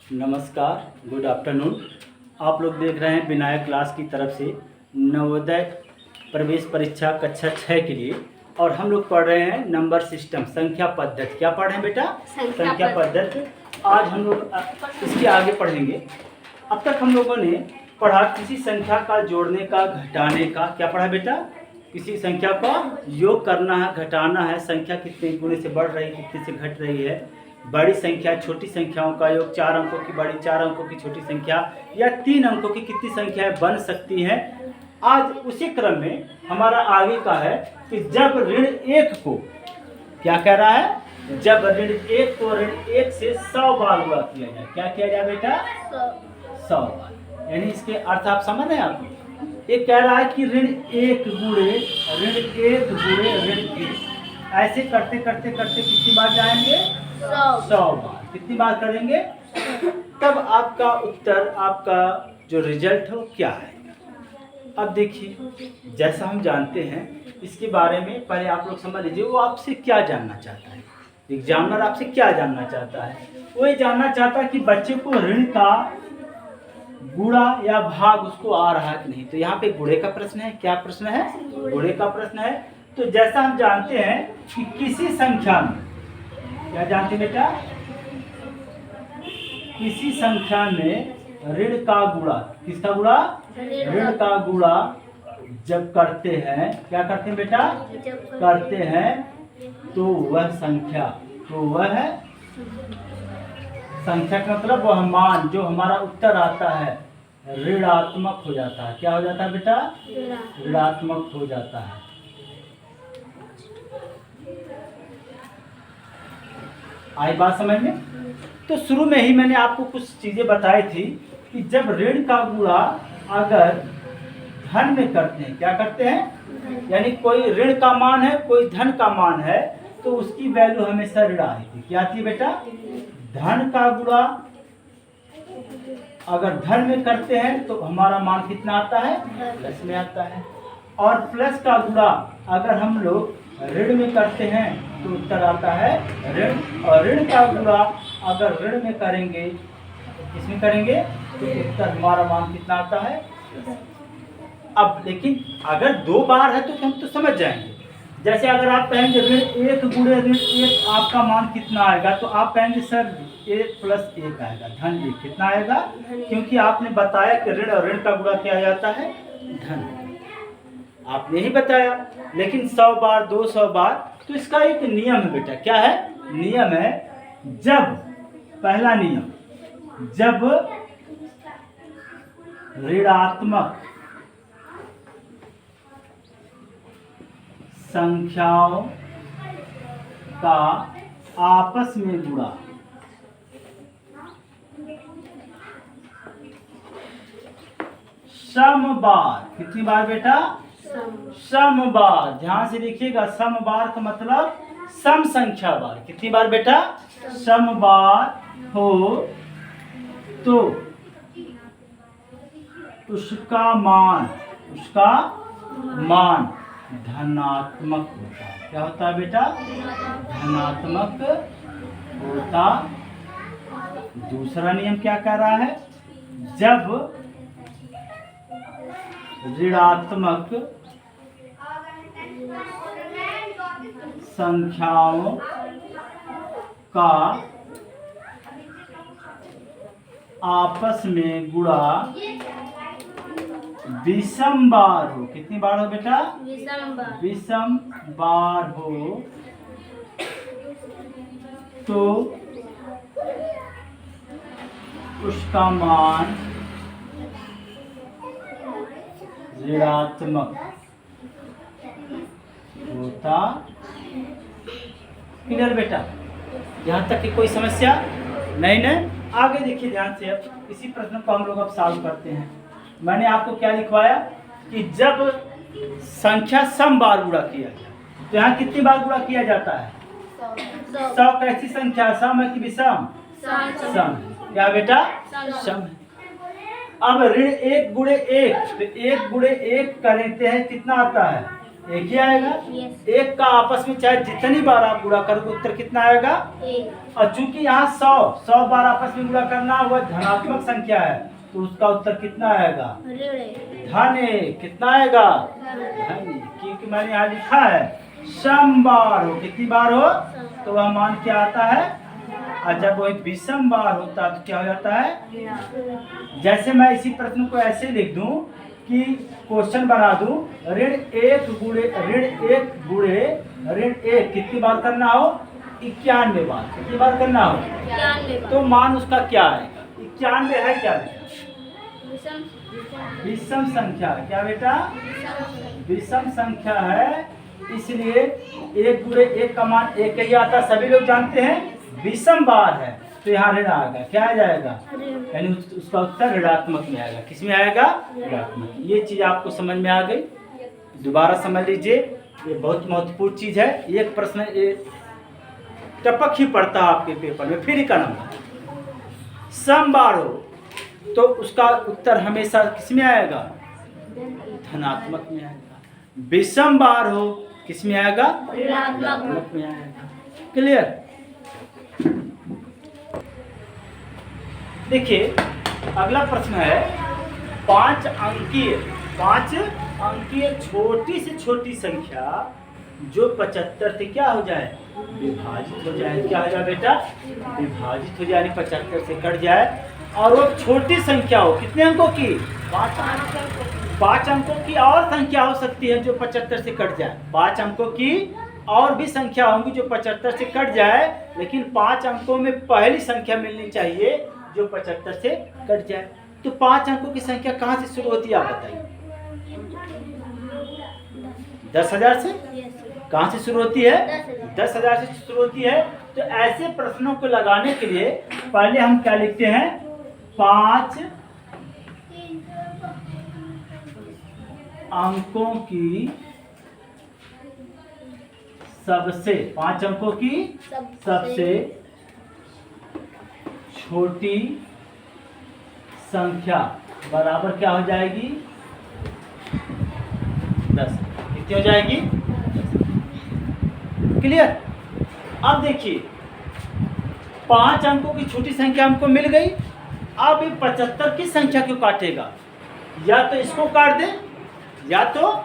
नमस्कार, good afternoon. आप लोग देख रहे हैं विनायक क्लास की तरफ से नवोदय प्रवेश परीक्षा कक्षा 6 के लिए, और हम लोग पढ़ रहे हैं नंबर सिस्टम, संख्या पद्धति। क्या पढ़ रहे हैं बेटा? संख्या पद्धति। आज हम लोग इसके आगे पढ़ेंगे। अब तक हम लोगों ने पढ़ा किसी संख्या का जोड़ने का, घटाने का। क्या पढ़ा बेटा? किसी संख्या का योग करना है, घटाना है, संख्या कितने गुणे से बढ़ रही है, कितने से घट रही है, बड़ी संख्या छोटी संख्याओं का योग, 4 अंकों की बड़ी, 4 अंकों की छोटी संख्या, या 3 अंकों की कितनी संख्याएं बन सकती हैं। आज उसी क्रम में हमारा आगे का है कि जब ऋण 1 को, क्या कह रहा है? जब ऋण 1 को ऋण 1 से 100 बार गुणा किया जाए। क्या किया जाए बेटा? 100 बार। यानी इसके अर्थ आप समझ रहे हैं? आप ये कह रहा है कि ऋण 1 गुणे ऋण 1 गुणे ऋण 1, ऐसे करते करते करते कितनी बार जाएंगे? 100 बार। कितनी बार करेंगे? तब आपका उत्तर, आपका जो रिजल्ट है वो क्या है? अब देखिए, जैसा हम जानते हैं इसके बारे में पहले आप लोग समझ लीजिए वो आपसे क्या जानना चाहता है। एग्जामिनर आपसे क्या जानना चाहता है? वो ये जानना चाहता है कि बच्चे को ऋण का गुणा या भाग उसको आ रहा है कि नहीं। तो यहाँ पे गुणे का प्रश्न है। क्या प्रश्न है? गुणे का प्रश्न है। तो जैसा हम जानते हैं कि किसी संख्या में, क्या जानते हैं बेटा? किसी संख्या में ऋण का गुणा, किसका गुणा? ऋण का गुणा जब करते हैं, क्या करते हैं बेटा? करते हैं, तो वह संख्या, संख्या का मतलब वह मान जो हमारा उत्तर आता है ऋणात्मक हो जाता है। क्या हो जाता है बेटा? ऋणात्मक हो जाता है। आई बात समझ में? तो शुरू में ही मैंने आपको कुछ चीजें बताई थी कि जब ऋण का गुणा अगर धन में करते हैं, क्या करते हैं? यानी कोई ऋण का मान है, कोई धन का मान है, तो उसकी वैल्यू हमेशा ऋण आती है। क्या आती है बेटा? धन का गुणा अगर धन में करते हैं तो हमारा मान कितना आता है? प्लस में आता है। और प्लस का गुणा अगर हम लोग ऋण में करते हैं तो उत्तर आता है ऋण। और ऋण का गुणा अगर ऋण में करेंगे, किसमें करेंगे, तो उत्तर हमारा मान कितना आता है? अब लेकिन अगर 2 बार है तो हम तो समझ जाएंगे। जैसे अगर आप कहेंगे ऋण 1 गुणे ऋण 1, आपका मान कितना आएगा? तो आप कहेंगे सर 1 + 1 आएगा, धन 1। कितना आएगा? क्योंकि आपने बताया कि ऋण और ऋण का गुणा किया जाता है धन। आपने ही बताया। लेकिन 100 बार, 200 बार, तो इसका एक नियम है बेटा। क्या है? नियम है, जब, पहला नियम, जब ऋणात्मक संख्याओं का आपस में गुणा सम बार, कितनी बार बेटा? सम बार। ध्यान से देखिएगा, सम बार का मतलब सम संख्या बार। कितनी बार बेटा? सम बार हो तो उसका मान धनात्मक होता है। क्या होता है बेटा? धनात्मक होता। दूसरा नियम क्या कह रहा है? जब ऋणात्मक संख्याओं का आपस में गुणा विषम बार हो। कितनी बार हो बेटा? विषम बार हो तो उसका मान ऋणात्मक होता। क्लियर बेटा? यहाँ तक कि कोई समस्या नहीं ना? आगे देखिए ध्यान से। अब इसी प्रश्न को हम लोग अब सॉल्व करते हैं। मैंने आपको क्या लिखवाया कि जब संख्या सम बार गुणा किया जाए, तो यहाँ कितनी बार गुणा किया जाता है? 100। कैसी संख्या? सम है कि विषम? सम। क्या बेटा? सम है। अब ऋण 1 गुणे 1, तो 1 गुणे 1 करते हैं, कितना आता है? एक ही आएगा। एक का आपस में चाहे जितनी बार आप गुणा करोगे उत्तर कितना आएगा? एक। और चूंकि यहाँ 100 बार आपस में गुणा करना वह धनात्मक संख्या है तो उसका उत्तर कितना आएगा? धन एक। कितना आएगा? धन। क्योंकि मैंने यहाँ लिखा है सम बार हो, कितनी बार हो तो वह मान क्या आता है? और जब वही विषम बार होता है तो क्या हो जाता है? जैसे मैं इसी प्रश्न को ऐसे लिख दूं कि क्वेश्चन बना दूं, ऋण एक गुणे ऋण एक कितनी बार करना हो? 91 बार। कितनी बार करना हो? 91। तो मान उसका क्या है? 91 है क्या बेटा? विषम संख्या। क्या बेटा? विषम संख्या है, इसलिए एक गुणे एक का मान एक ही आता, सभी लोग जानते हैं। विषम बार है तो यहाँ ऋण आएगा। क्या आ जाएगा? यानी उसका उत्तर ऋणात्मक में आएगा। किस में आएगा? ऋणात्मक। ये चीज आपको समझ में आ गई? दोबारा समझ लीजिए, ये बहुत महत्वपूर्ण चीज है। एक प्रश्न टपक ही पड़ता है आपके पेपर में, फिर का नंबर। सम बार हो तो उसका उत्तर हमेशा किस में आएगा? धनात्मक में आएगा। विषम बार हो किस में आएगा? ऋणात्मक में आएगा। क्लियर? देखिए अगला प्रश्न है 5 अंकीय छोटी से छोटी संख्या जो 75 से क्या हो जाए? विभाजित हो जाए। क्या हो जाए बेटा? विभाजित हो जाए, 75 से कट जाए। और वो छोटी संख्या हो कितने अंकों की? 5 अंकों की। और संख्या हो सकती है जो 75 से कट जाए। 5 अंकों की और भी संख्या होंगी जो 75 से कट जाए, लेकिन 5 अंकों में पहली संख्या मिलनी चाहिए जो 75 से कट जाए। तो 5 अंकों की संख्या कहाँ से शुरू होती है आप बताइए? 10,000 से। कहाँ से शुरू होती है? 10,000 से शुरू होती है। तो ऐसे प्रश्नों को लगाने के लिए पहले हम क्या लिखते हैं? 5 अंकों की सबसे 5 अंकों की सबसे छोटी संख्या बराबर क्या हो जाएगी? 10। कितनी हो जाएगी? क्लियर? अब देखिए 5 अंकों की छोटी संख्या हमको मिल गई। अब 75 की संख्या क्यों काटेगा? या तो इसको काट दे, या तो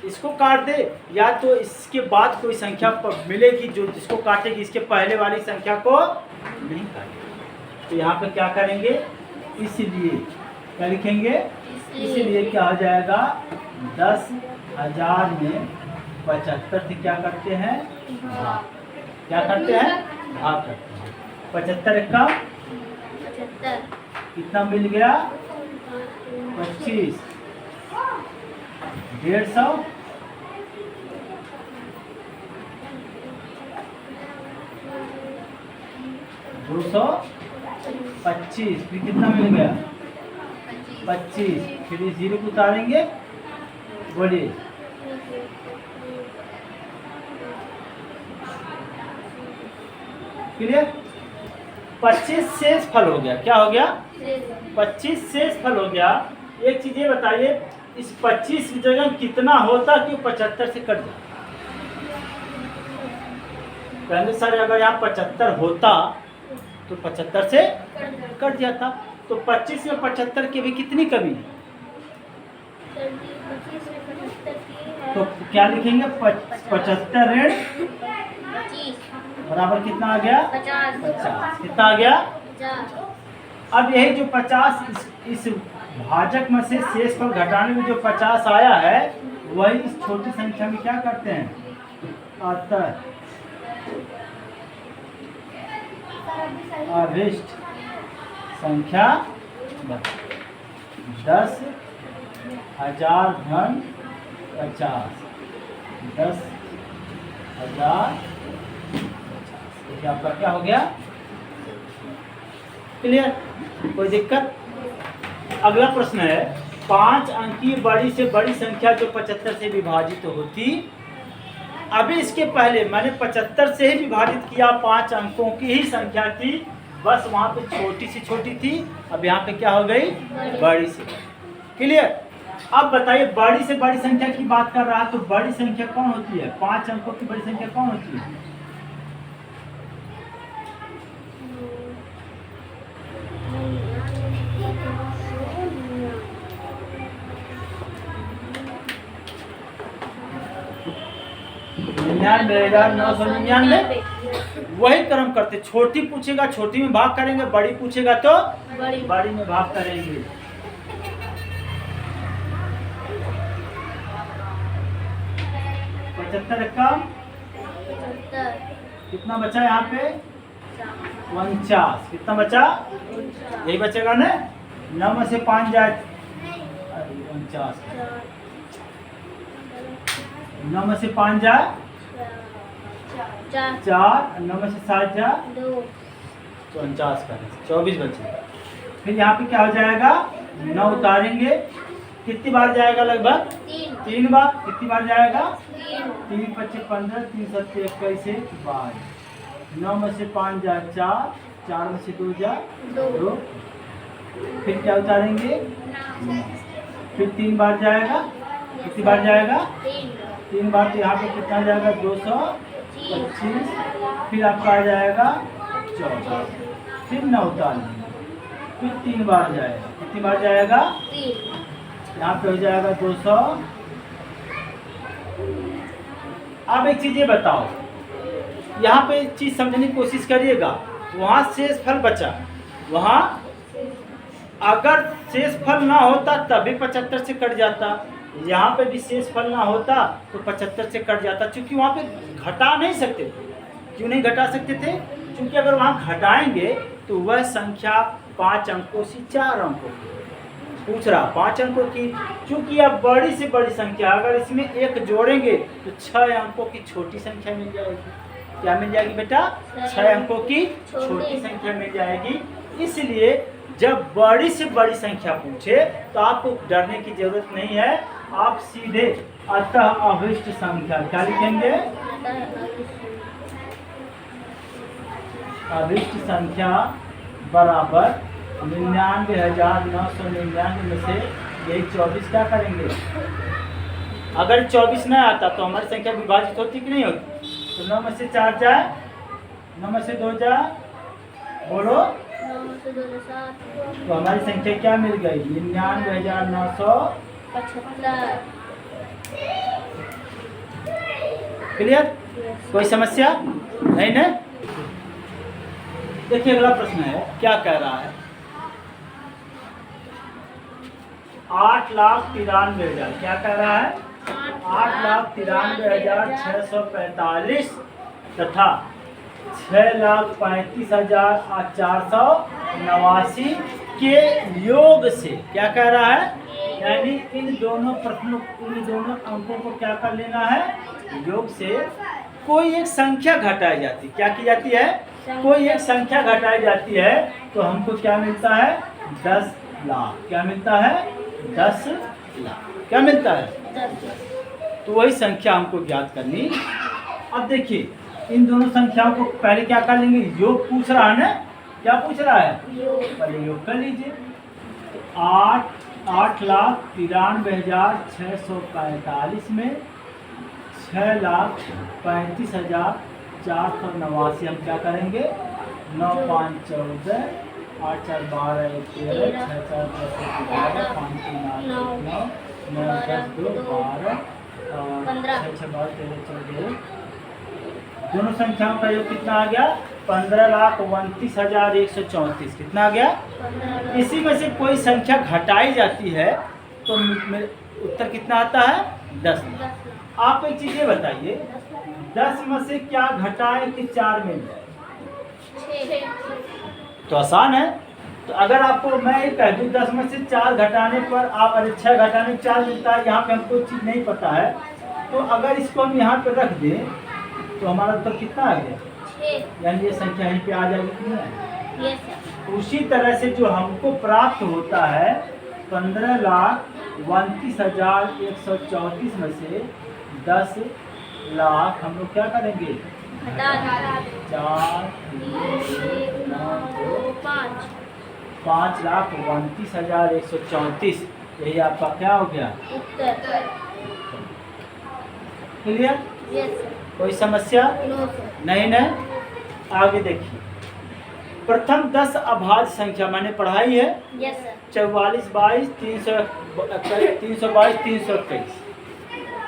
इसको काट दे, या तो इसके बाद कोई संख्या मिलेगी जो जिसको काटेगी, इसके पहले वाली संख्या को नहीं काटेगी। तो यहाँ पे क्या करेंगे? इसलिए क्या लिखेंगे? इसलिए क्या हो जाएगा? 10,000 में 75 से क्या करते हैं? भाग। क्या करते हैं? भाग करते हैं। 75 का 75 कितना मिल गया? 25। 150 225। फिर कितना मिल गया? 25। फिर इस 0 को उतारेंगे, बोलिए। क्लियर? 25 शेष फल हो गया। क्या हो गया? 25 शेष फल हो गया। एक चीज ये बताइए, इस 25 की जगह कितना होता कि 75 से कट जाता? कहने सर अगर यहाँ 75 होता तो 75 से कट जाता। तो 25 में 75 की भी कितनी कमी है? तो क्या लिखेंगे? 75 ऋण 25 बराबर कितना आ गया? 50। कितना आ गया? 50। अब यही जो 50 इस भाजक में से शेष फल घटाने में जो 50 आया है, वही इस छोटी संख्या में क्या करते हैं? आता अभिष्ट संख्या 10,000 धन 50। 10,000 देखिए आपका क्या हो गया? क्लियर? कोई दिक्कत? अगला प्रश्न है 5 अंकीय बड़ी से बड़ी संख्या जो 75 से विभाजित होती। अभी इसके पहले मैंने 75 से ही विभाजित किया, 5 अंकों की ही संख्या थी, बस वहाँ पे छोटी सी छोटी थी। अब यहाँ पे क्या हो गई? बड़ी सी। क्लियर? अब बताइए बड़ी से बड़ी संख्या की बात कर रहा है तो बड़ी संख्या कौन होती है? 5 अंकों की बड़ी संख्या कौन होती है? $99,999। वही क्रम करते, छोटी पूछेगा छोटी में भाग करेंगे, बड़ी पूछेगा तो बड़ी में भाग करेंगे। पचहत्तर कम कितना बचा यहाँ पे? 49। कितना बचा? यही बचेगा ना। 9 में से 5 जाए 49, 9 में से 5 जाए 4, 9 में से 7 जाए 49 का 24 बचेगा। फिर यहाँ पे क्या हो जाएगा? 9 उतारेंगे, कितनी बार जाएगा? लगभग 3 बार। कितनी बार जाएगा? 3 × 5 = 15, 3 × 7 = 21, 22। 9 में से 5 जाए 4, 4 में से 2 जाए 2। फिर क्या उतारेंगे? फिर 3 बार जाएगा। कितनी बार जाएगा? 3 बार। तो यहाँ पे कितना जाएगा? 225। फिर आपका आ जाएगा 14। फिर 9 उतार लेंगे, फिर 3 बार जाएगा। कितनी बार जाएगा? यहाँ पे हो जाएगा 200। अब एक चीज ये बताओ, यहाँ पे एक चीज समझने की कोशिश करिएगा। वहाँ शेष फल बचा, वहाँ अगर शेष फल ना होता तभी 75 से कट जाता, यहाँ पे भी शेष फल ना होता तो 75 से कट जाता, क्योंकि वहाँ पे घटा नहीं सकते थे। क्यों नहीं घटा सकते थे? क्योंकि अगर वहाँ घटाएंगे तो वह संख्या 5 अंकों से 4 अंकों की पूछ रहा, 5 अंकों की। क्योंकि अब बड़ी से बड़ी संख्या अगर इसमें 1 जोड़ेंगे तो 6 अंकों की छोटी संख्या मिल जाएगी। क्या मिल जाएगी बेटा? 6 अंकों की छोटी संख्या मिल जाएगी। इसलिए जब बड़ी से बड़ी संख्या पूछे तो आपको डरने की जरूरत नहीं है, आप सीधे अतः अभिष्ट संख्या क्या लिखेंगे? अभिष्ट संख्या बराबर 99,999 में से यही 24 क्या करेंगे? अगर 24 नहीं आता तो हमारी संख्या विभाजित होती कि नहीं होती? तो 9 में से 4 जाए, 9 में से 2 जाए, बोलो। 9 में से 2 7। तो हमारी संख्या क्या मिल गई? 99,975। क्लियर? कोई समस्या नहीं ना? देखिए अगला प्रश्न है, क्या कह रहा है? 8,93,000 क्या कह रहा है? 8,93,645 तथा 6,35,489 के योग से क्या कह रहा है? यानी इन दोनों अंकों को क्या कर लेना है? योग से कोई एक संख्या घटाई जाती, क्या की जाती है? कोई एक संख्या घटाई जाती है तो हमको क्या मिलता है? 10 लाख। क्या मिलता है? 10 लाख। क्या मिलता है? तो वही संख्या हमको ज्ञात करनी। अब देखिए इन दोनों संख्याओं को पहले क्या कर लेंगे? योग पूछ रहा है ना? क्या पूछ रहा है? पहले योग कर लीजिए। तो 8,93,645 में 6,35,489 हम क्या करेंगे? 9 5 14, 8 4 12 1 13, 6 4 10 11, 5 3 8 9, 9 10 2 12, 6 6 12 13 14। दोनों संख्याओं का योग कितना आ गया? 15,29,134। कितना आ गया? इसी में से कोई संख्या घटाई जाती है तो उत्तर कितना आता है? 10 लाख। आप एक चीज ये बताइए, 10 में से क्या घटाएं कि 4 मिल जाए? तो आसान है। तो अगर आपको मैं ये कह दूँ 10 में से 4 घटाने पर आप 6 घटाने 4 मिलता है, यहाँ पे हमको चीज़ नहीं पता है, तो अगर इसको हम यहाँ पे रख दें तो हमारा उत्तर कितना आ गया? यानी ये संख्या यहीं पे आ जाएगी कि नहीं? उसी तरह से जो हमको प्राप्त होता है 15,29,134 में से 10 लाख हम लोग क्या करेंगे? 4 5,29,134 यही आपका क्या हो गया? उत्तर। क्लियर? Yes sir. कोई समस्या? No sir. नहीं ना? आगे देखिए, प्रथम 10 अभाज्य संख्या मैंने पढ़ाई है। Yes sir. 44 22 322 321।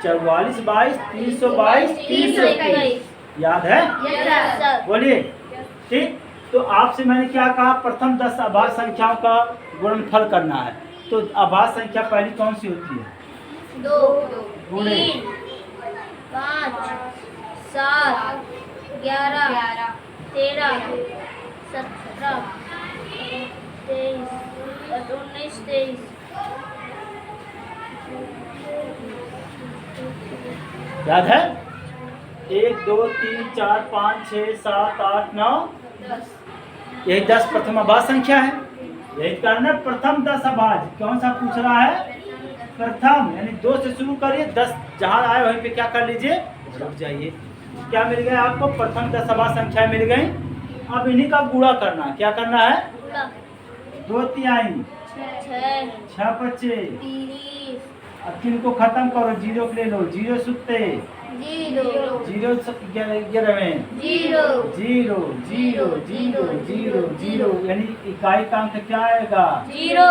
44 22 322 321 याद है? Yes sir. बोलिए। ठीक, तो आपसे मैंने क्या कहा? प्रथम 10 अभाज्य संख्याओं का गुणनफल करना है। तो अभाज्य संख्या पहली कौन सी होती है? 2 गुणे। 3 5 7 11 13 17 23 19 23। याद है? 1 2 3 4 5 6 7 8 9 यही 10 प्रथम अभाज्य संख्या है। यही कारण है प्रथम 10 अभाज्य। कौन सा पूछ रहा है? प्रथम, यानी 2 से शुरू करिए, 10 जहां आए वहीं पे क्या कर लीजिए, रुक जाइए। क्या मिल गया आपको? प्रथम 10 अभाज्य संख्या मिल गई। अब इन्हीं का गुणा करना है। क्या करना है? 2 तिहाई 6 बच्चे। 30 अब किनको खत्म करो, 0 ले लो, 0 सुत्ते, 0 0 11वें, 0 0 0 0 0 0 यानी इकाई का अंक क्या आएगा? 0।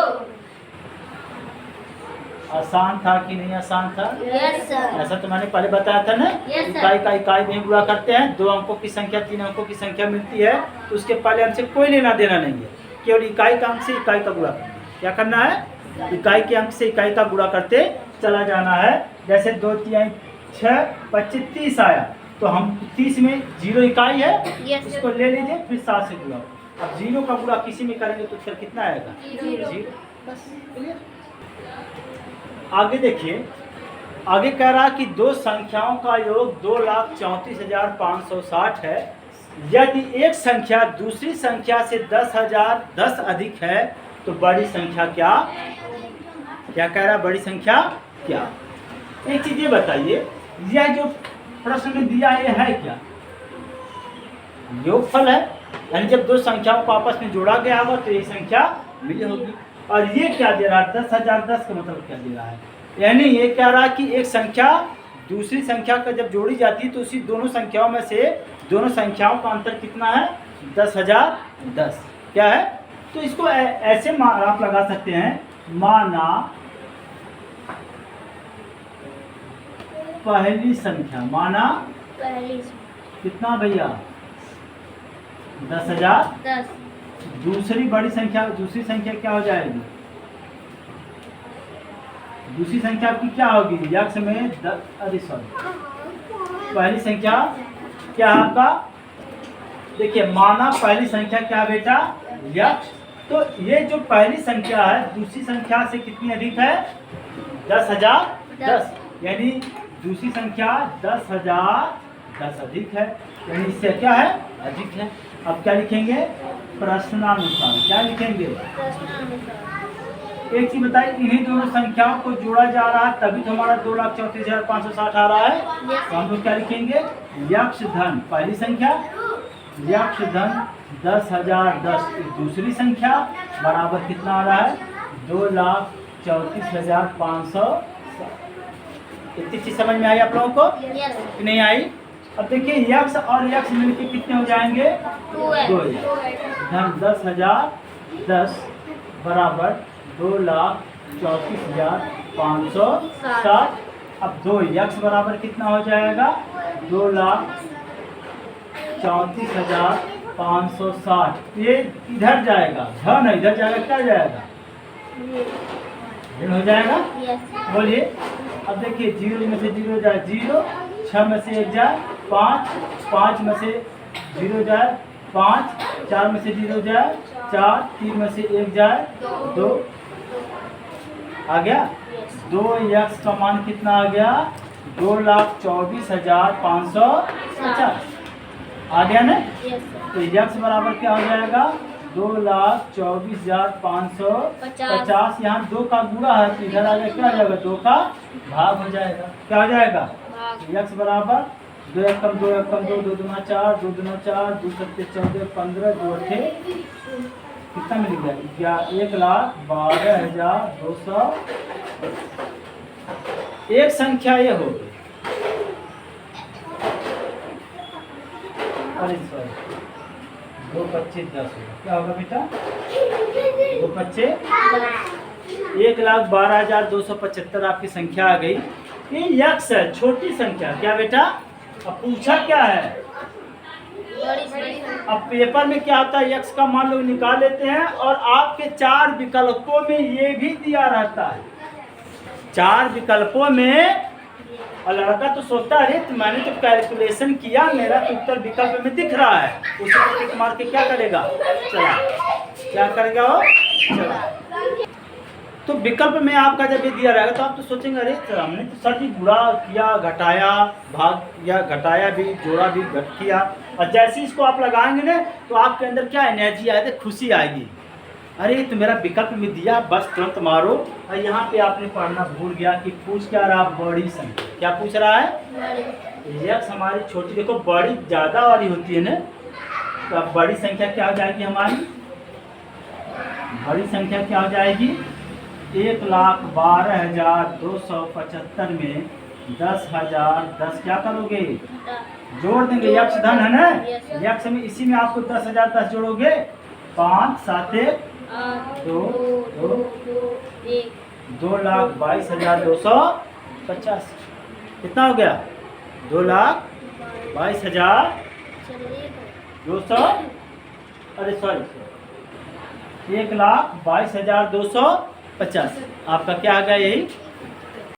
आसान था कि नहीं आसान था? Yes sir. ऐसा तो मैंने पहले बताया था ना। Yes, sir. इकाई का इकाई में गुणा करते हैं, 2 अंकों की संख्या 3 अंकों की संख्या मिलती है तो उसके पहले हमसे कोई लेना देना नहीं है, केवल इकाई का अंक से इकाई का गुणा करना है। क्या करना है? इकाई के अंक से इकाई का गुणा करते चला जाना है। जैसे 2 तिहाई 6 25 30 आया, तो हम 30 में 0 इकाई है, Yes, sir. इसको ले लीजिए, फिर 7 से गुणा। अब 0 का गुणा किसी में करेंगे तो फिर कितना आएगा? 0। 0। बस। आगे देखिए, आगे कह रहा कि दो संख्याओं का योग 2,34,560 है। यदि एक संख्या दूसरी संख्या से 10,010 अधिक है तो बड़ी संख्या क्या? क्या कह रहा? बड़ी संख्या क्या? एक चीज ये बताइए, यह जो प्रश्न में दिया है क्या? योगफल है, यानी जब दो संख्याओं को आपस में जोड़ा गया होगा तो ये संख्या मिली होगी। और ये क्या दे रहा है? 10,010 का मतलब क्या दे रहा है? यानी ये कह रहा है कि एक संख्या दूसरी संख्या का जब जोड़ी जाती है तो उसी दोनों संख्याओं में से दोनों संख्याओं का अंतर कितना है? 10,010। क्या है? तो इसको ऐसे आप लगा सकते हैं, माना पहली संख्या, माना पहली कितना भैया? 10,000। 10 दूसरी बड़ी संख्या, दूसरी संख्या क्या हो जाएगी? दूसरी संख्या की क्या होगी? यक्ष में पहली संख्या क्या है आपका? देखिए, माना पहली संख्या क्या बेटा? यक्ष। तो ये जो पहली संख्या है दूसरी संख्या से कितनी अधिक है? 10,010। यानी दूसरी संख्या 10,010 अधिक है, यानी इससे क्या है? अधिक है। अब क्या लिखेंगे? प्रश्नानुसार। क्या लिखेंगे? एक चीज बताइए, इन्हीं दोनों संख्याओं को जोड़ा जा रहा है तभी तो हमारा 2,34,560 आ रहा है। तो हम लोग क्या लिखेंगे? यक्ष धन पहली संख्या, यक्ष धन 10,010 दूसरी संख्या बराबर कितना आ रहा है? 2,34,560। इतनी चीज समझ में आई आप लोगों को कि नहीं आई? अब देखिए, यक्ष और यक्ष मिलकर कितने हो जाएंगे? 2 धन 10,010 बराबर 2,34,560। अब 2 यक्ष बराबर कितना हो जाएगा? 2,34,560। ये इधर जाएगा, धन इधर जाएगा, क्या जाएगा? ऋण हो जाएगा। बोलिए। अब देखिए, 0 में से 0 जाए 0, 6 में से 1 जाए 5, 5 में से 0 जाए 5, 4 में से 0 जाए 4, 3 में से 1 जाए 2। आ गया? 2 यक्ष का मान कितना आ गया? 2,24,550। आ गया ना? तो यक्ष बराबर क्या हो जाएगा? 2,24,550। यहाँ 2 का गुणा है तो इधर आ जाएगा, क्या आ जाएगा? 2 का भाग हो जाएगा। क्या हो जाएगा? यक्ष बराबर 2 एकम 2 एकम 2, 2 दूना 4, 2 दूना 4, 2 सत्ते 14, 15, 2 अट्ठे कितना मिल गया? 1,12,200। एक संख्या ये हो गई। अरे सॉरी, 2 25 10 होगा। क्या होगा बेटा? 2 25 1,12,275 आपकी संख्या आ गई। ये यक्स है, छोटी संख्या। क्या बेटा? अब पूछा क्या है? अब पेपर में क्या होता है, यक्स का मान लोग निकाल लेते हैं और आपके 4 विकल्पों में ये भी दिया रहता है। 4 विकल्पों में, और लड़का तो सोचता है अरे तो मैंने तो कैलकुलेशन किया, मेरा तो उत्तर विकल्प में दिख रहा है, उसे तो टिक मार के क्या करेगा? चला, क्या करेगा वो? चला। तो विकल्प में आपका जब ये दिया रहेगा तो आप तो सोचेंगे अरे हमने तो सर जी गुणा किया, घटाया, भाग या घटाया भी, जोड़ा भी, घट किया। और जैसे इसको आप लगाएंगे ना तो आपके अंदर क्या एनर्जी आएगी, खुशी आएगी। अरे तो मेरा विकल्प में दिया, बस तुरंत मारो। और यहाँ पे आपने पढ़ना भूल गया कि पूछ क्या रहा? बड़ी संख्या। क्या पूछ रहा है? यक्स हमारी छोटी, देखो बड़ी ज़्यादा वाली होती है ना, तो अब बड़ी संख्या क्या हो जाएगी हमारी? बड़ी संख्या क्या हो जाएगी? 1,12,275 में 10,000 10 क्या करोगे? जोड़ देंगे। यक्स धन है ना, यक्स में इसी में आपको 10,000 10 जोड़ोगे। 5 7 2 2,22,250। कितना हो गया? 2,22,200। अरे सॉरी, 1,22,250 आपका क्या आ गया? यही